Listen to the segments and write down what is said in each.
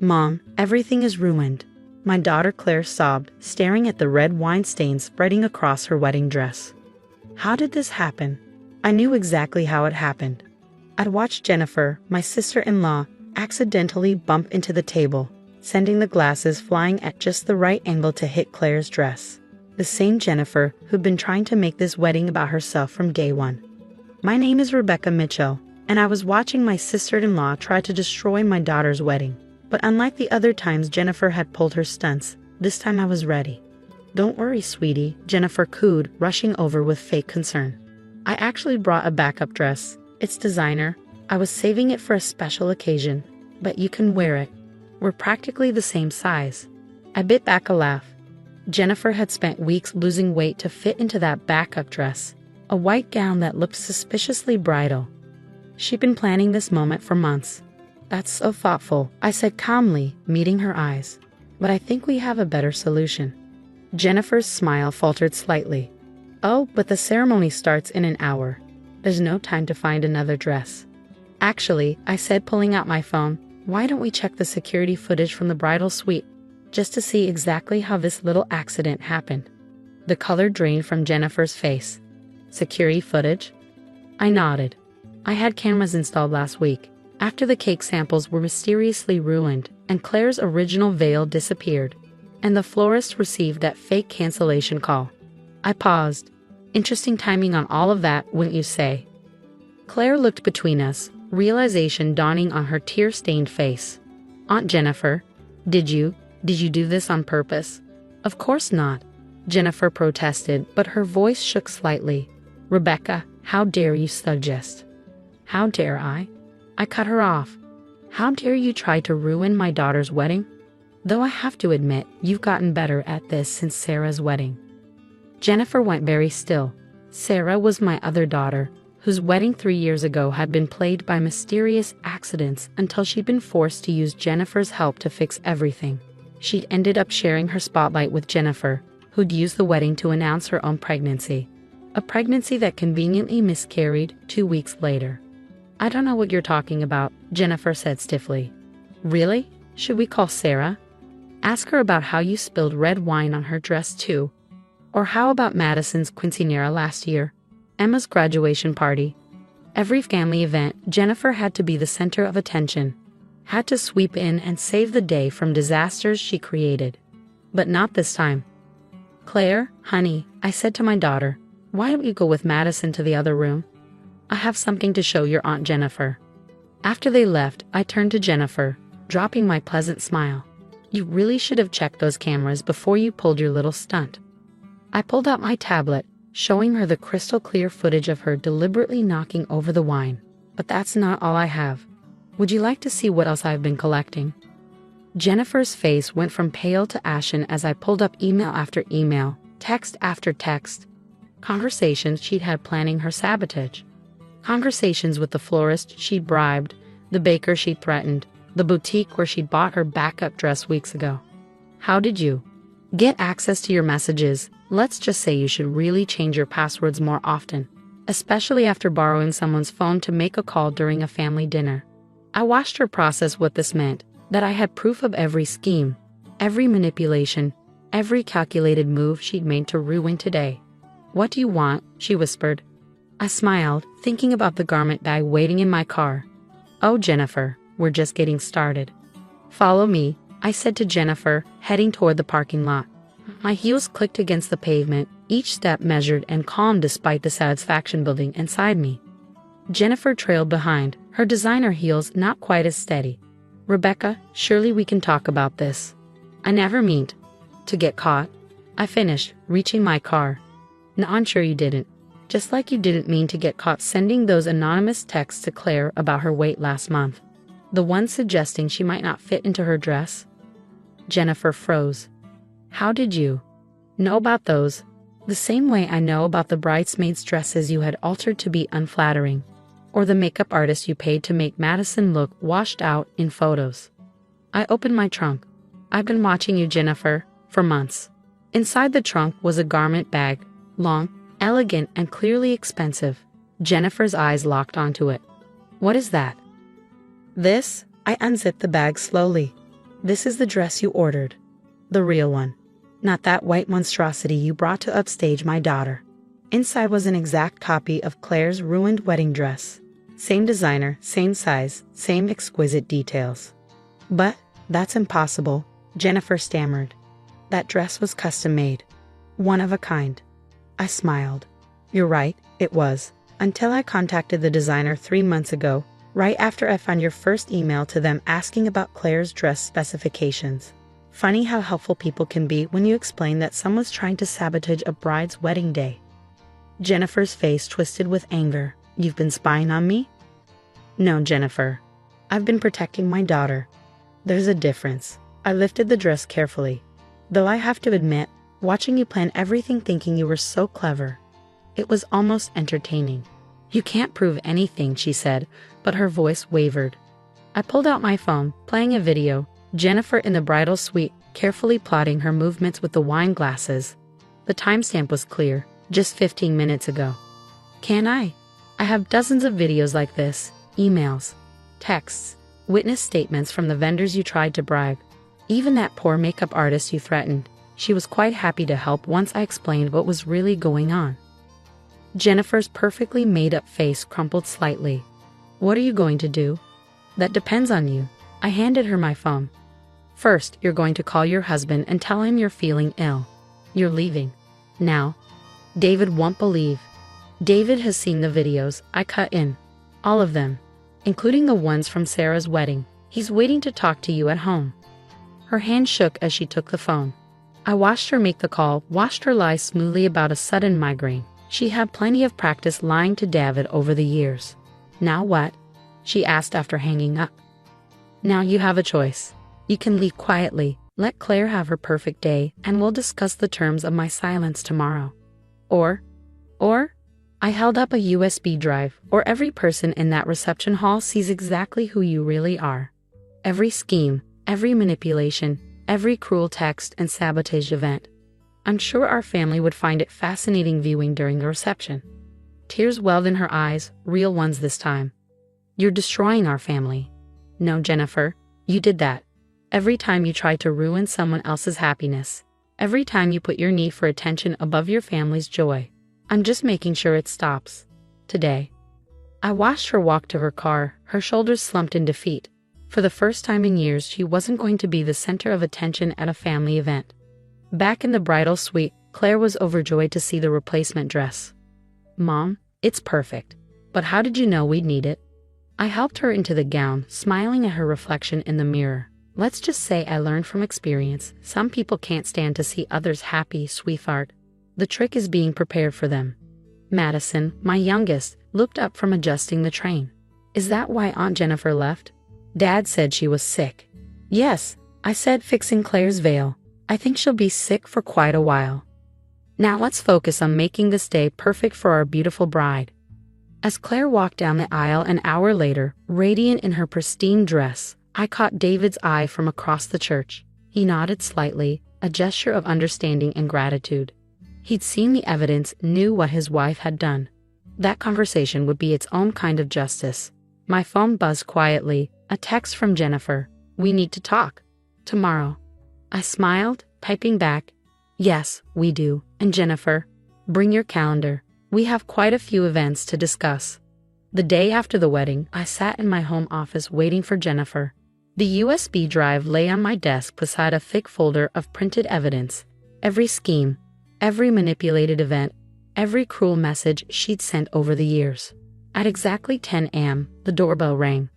Mom, everything is ruined. My daughter Claire sobbed, staring at the red wine stains spreading across her wedding dress. How did this happen? I knew exactly how it happened. I'd watched Jennifer, my sister-in-law, accidentally bump into the table, sending the glasses flying at just the right angle to hit Claire's dress. The same Jennifer who'd been trying to make this wedding about herself from day one. My name is Rebecca Mitchell, and I was watching my sister-in-law try to destroy my daughter's wedding. But unlike the other times Jennifer had pulled her stunts, this time I was ready. Don't worry, sweetie, Jennifer cooed, rushing over with fake concern. I actually brought a backup dress. It's designer. I was saving it for a special occasion, but you can wear it. We're practically the same size. I bit back a laugh. Jennifer had spent weeks losing weight to fit into that backup dress, a white gown that looked suspiciously bridal. She'd been planning this moment for months. That's so thoughtful, I said calmly, meeting her eyes. But I think we have a better solution. Jennifer's smile faltered slightly. Oh, but the ceremony starts in an hour. There's no time to find another dress. Actually, I said, pulling out my phone, why don't we check the security footage from the bridal suite, just to see exactly how this little accident happened? The color drained from Jennifer's face. Security footage? I nodded. I had cameras installed last week, after the cake samples were mysteriously ruined and Claire's original veil disappeared, and the florist received that fake cancellation call. I paused. Interesting timing on all of that, wouldn't you say? Claire looked between us, realization dawning on her tear-stained face. Aunt Jennifer, did you do this on purpose? Of course not, Jennifer protested, but her voice shook slightly. Rebecca, how dare you suggest? How dare I? I cut her off. How dare you try to ruin my daughter's wedding? Though I have to admit, you've gotten better at this since Sarah's wedding. Jennifer went very still. Sarah was my other daughter, whose wedding 3 years ago had been plagued by mysterious accidents until she'd been forced to use Jennifer's help to fix everything. She'd ended up sharing her spotlight with Jennifer, who'd used the wedding to announce her own pregnancy. A pregnancy that conveniently miscarried 2 weeks later. I don't know what you're talking about, Jennifer said stiffly. Really? Should we call Sarah? Ask her about how you spilled red wine on her dress too. Or how about Madison's quinceañera last year? Emma's graduation party? Every family event, Jennifer had to be the center of attention. Had to sweep in and save the day from disasters she created. But not this time. Claire, honey, I said to my daughter, why don't you go with Madison to the other room? I have something to show your Aunt Jennifer. After they left, I turned to Jennifer, dropping my pleasant smile. You really should have checked those cameras before you pulled your little stunt. I pulled out my tablet, showing her the crystal clear footage of her deliberately knocking over the wine. But that's not all I have. Would you like to see what else I've been collecting? Jennifer's face went from pale to ashen as I pulled up email after email, text after text. Conversations she'd had planning her sabotage. Conversations with the florist she'd bribed, the baker she'd threatened, the boutique where she'd bought her backup dress weeks ago. How did you get access to your messages? Let's just say you should really change your passwords more often, especially after borrowing someone's phone to make a call during a family dinner. I watched her process what this meant, that I had proof of every scheme, every manipulation, every calculated move she'd made to ruin today. What do you want? She whispered. I smiled, thinking about the garment bag waiting in my car. Oh, Jennifer, we're just getting started. Follow me, I said to Jennifer, heading toward the parking lot. My heels clicked against the pavement, each step measured and calm despite the satisfaction building inside me. Jennifer trailed behind, her designer heels not quite as steady. Rebecca, surely we can talk about this. I never meant to get caught. I finished, reaching my car. No, I'm sure you didn't. Just like you didn't mean to get caught sending those anonymous texts to Claire about her weight last month. The one suggesting she might not fit into her dress. Jennifer froze. How did you know about those? The same way I know about the bridesmaids' dresses you had altered to be unflattering, or the makeup artist you paid to make Madison look washed out in photos. I opened my trunk. I've been watching you, Jennifer, for months. Inside the trunk was a garment bag, long, elegant, and clearly expensive. Jennifer's eyes locked onto it. What is that? This? I unzipped the bag slowly. This is the dress you ordered. The real one. Not that white monstrosity you brought to upstage my daughter. Inside was an exact copy of Claire's ruined wedding dress. Same designer, same size, same exquisite details. But that's impossible, Jennifer stammered. That dress was custom made. One of a kind. I smiled. You're right, it was. Until I contacted the designer 3 months ago, right after I found your first email to them asking about Claire's dress specifications. Funny how helpful people can be when you explain that someone's trying to sabotage a bride's wedding day. Jennifer's face twisted with anger. You've been spying on me? No, Jennifer. I've been protecting my daughter. There's a difference. I lifted the dress carefully. Though I have to admit, watching you plan everything thinking you were so clever. It was almost entertaining. You can't prove anything, she said, but her voice wavered. I pulled out my phone, playing a video, Jennifer in the bridal suite, carefully plotting her movements with the wine glasses. The timestamp was clear, just 15 minutes ago. Can I? I have dozens of videos like this, emails, texts, witness statements from the vendors you tried to bribe. Even that poor makeup artist you threatened. She was quite happy to help once I explained what was really going on. Jennifer's perfectly made-up face crumpled slightly. What are you going to do? That depends on you. I handed her my phone. First, you're going to call your husband and tell him you're feeling ill. You're leaving. Now. David won't believe. David has seen the videos I cut in. All of them. Including the ones from Sarah's wedding. He's waiting to talk to you at home. Her hand shook as she took the phone. I watched her make the call, watched her lie smoothly about a sudden migraine. She had plenty of practice lying to David over the years. Now what? She asked after hanging up. Now you have a choice. You can leave quietly, let Claire have her perfect day, and we'll discuss the terms of my silence tomorrow. Or, I held up a USB drive, or every person in that reception hall sees exactly who you really are. Every scheme, every manipulation, every cruel text and sabotage event. I'm sure our family would find it fascinating viewing during the reception. Tears welled in her eyes, real ones this time. You're destroying our family. No, Jennifer, you did that. Every time you tried to ruin someone else's happiness. Every time you put your need for attention above your family's joy. I'm just making sure it stops. Today. I watched her walk to her car, her shoulders slumped in defeat. For the first time in years, she wasn't going to be the center of attention at a family event. Back in the bridal suite, Claire was overjoyed to see the replacement dress. Mom, it's perfect. But how did you know we'd need it? I helped her into the gown, smiling at her reflection in the mirror. Let's just say I learned from experience. Some people can't stand to see others happy, sweetheart. The trick is being prepared for them. Madison, my youngest, looked up from adjusting the train. Is that why Aunt Jennifer left? Dad said she was sick. Yes, I said, fixing Claire's veil. I think she'll be sick for quite a while. Now let's focus on making this day perfect for our beautiful bride. As Claire walked down the aisle an hour later, radiant in her pristine dress, I caught David's eye from across the church. He nodded slightly, a gesture of understanding and gratitude. He'd seen the evidence, knew what his wife had done. That conversation would be its own kind of justice. My phone buzzed quietly, a text from Jennifer. We need to talk. Tomorrow. I smiled, typing back, yes, we do. And Jennifer, bring your calendar. We have quite a few events to discuss. The day after the wedding, I sat in my home office waiting for Jennifer. The USB drive lay on my desk beside a thick folder of printed evidence. Every scheme, every manipulated event, every cruel message she'd sent over the years. At exactly 10 a.m., the doorbell rang.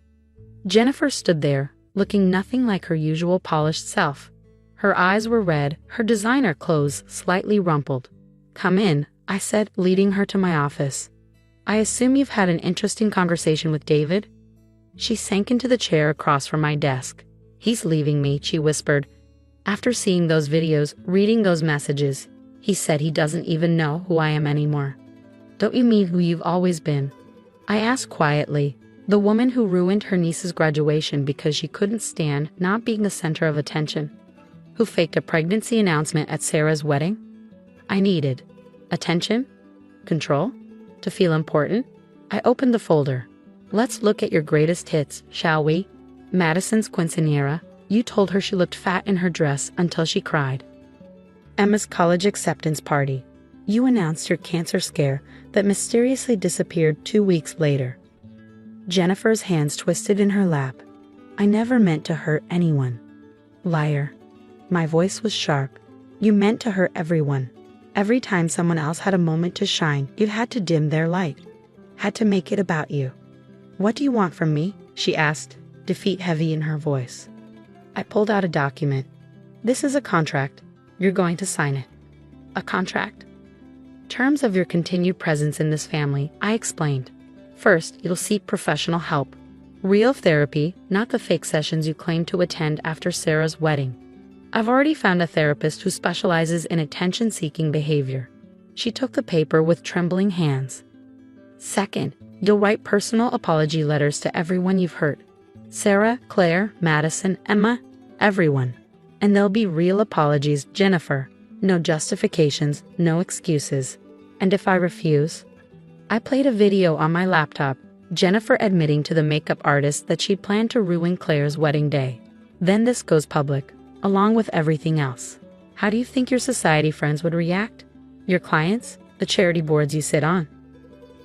Jennifer stood there, looking nothing like her usual polished self. Her eyes were red, her designer clothes slightly rumpled. Come in, I said, leading her to my office. I assume you've had an interesting conversation with David? She sank into the chair across from my desk. He's leaving me, she whispered. After seeing those videos, reading those messages, he said he doesn't even know who I am anymore. Don't you mean who you've always been? I asked quietly. The woman who ruined her niece's graduation because she couldn't stand not being the center of attention. Who faked a pregnancy announcement at Sarah's wedding? I needed attention? Control? To feel important? I opened the folder. Let's look at your greatest hits, shall we? Madison's quinceañera, You told her she looked fat in her dress until she cried. Emma's college acceptance party. You announced your cancer scare that mysteriously disappeared 2 weeks later. Jennifer's hands twisted in her lap. I never meant to hurt anyone. Liar. My voice was sharp. You meant to hurt everyone. Every time someone else had a moment to shine, you had to dim their light. Had to make it about you. What do you want from me? She asked, defeat heavy in her voice. I pulled out a document. This is a contract. You're going to sign it. A contract? Terms of your continued presence in this family, I explained. First, you'll seek professional help. Real therapy, not the fake sessions you claimed to attend after Sarah's wedding. I've already found a therapist who specializes in attention-seeking behavior. She took the paper with trembling hands. Second, you'll write personal apology letters to everyone you've hurt. Sarah, Claire, Madison, Emma, everyone. And there'll be real apologies, Jennifer. No justifications, no excuses. And if I refuse? I played a video on my laptop, Jennifer admitting to the makeup artist that she'd planned to ruin Claire's wedding day. Then this goes public, along with everything else. How do you think your society friends would react? Your clients? The charity boards you sit on?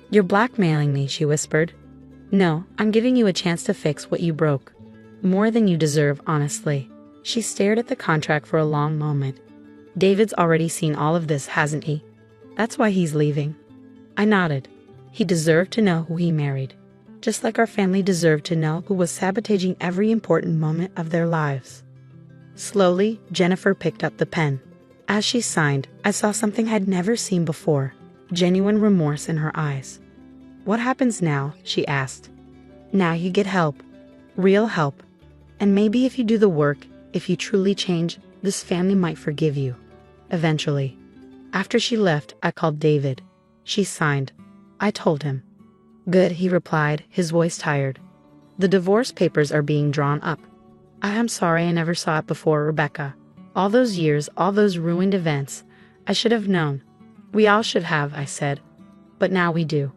You're blackmailing me, she whispered. No, I'm giving you a chance to fix what you broke. More than you deserve, honestly. She stared at the contract for a long moment. David's already seen all of this, hasn't he? That's why he's leaving. I nodded. He deserved to know who he married. Just like our family deserved to know who was sabotaging every important moment of their lives. Slowly, Jennifer picked up the pen. As she signed, I saw something I'd never seen before. Genuine remorse in her eyes. What happens now? She asked. Now you get help. Real help. And maybe if you do the work, if you truly change, this family might forgive you. Eventually. After she left, I called David. She signed. I told him. Good, he replied, his voice tired. The divorce papers are being drawn up. I am sorry I never saw it before, Rebecca. All those years, all those ruined events. I should have known. We all should have, I said. But now we do.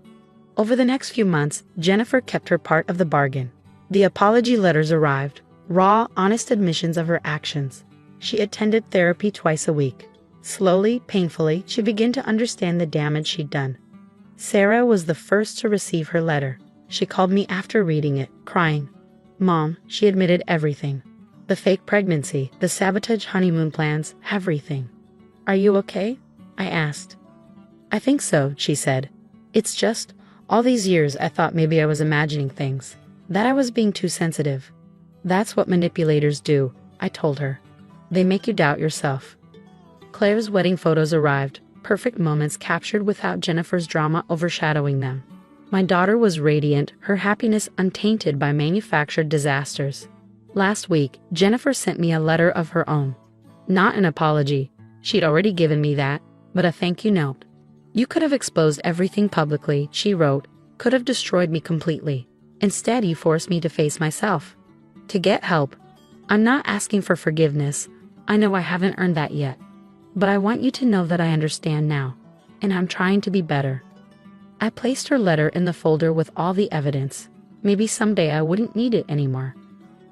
Over the next few months, Jennifer kept her part of the bargain. The apology letters arrived, raw, honest admissions of her actions. She attended therapy twice a week. Slowly, painfully, she began to understand the damage she'd done. Sarah was the first to receive her letter. She called me after reading it, crying. Mom, she admitted everything. The fake pregnancy, the sabotage honeymoon plans, everything. Are you okay? I asked. I think so, she said. It's just, all these years I thought maybe I was imagining things. That I was being too sensitive. That's what manipulators do, I told her. They make you doubt yourself. Claire's wedding photos arrived, perfect moments captured without Jennifer's drama overshadowing them. My daughter was radiant, her happiness untainted by manufactured disasters. Last week, Jennifer sent me a letter of her own. Not an apology. She'd already given me that, but a thank you note. You could have exposed everything publicly, she wrote, could have destroyed me completely. Instead, you forced me to face myself. To get help. I'm not asking for forgiveness. I know I haven't earned that yet. But I want you to know that I understand now, and I'm trying to be better. I placed her letter in the folder with all the evidence. Maybe someday I wouldn't need it anymore.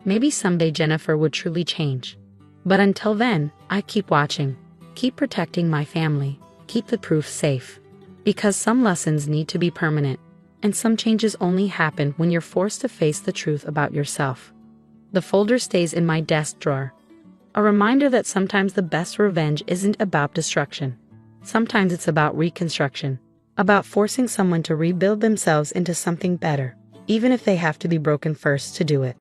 Maybe someday Jennifer would truly change. But until then, I keep watching, keep protecting my family, keep the proof safe. Because some lessons need to be permanent, and some changes only happen when you're forced to face the truth about yourself. The folder stays in my desk drawer. A reminder that sometimes the best revenge isn't about destruction. Sometimes it's about reconstruction, about forcing someone to rebuild themselves into something better, even if they have to be broken first to do it.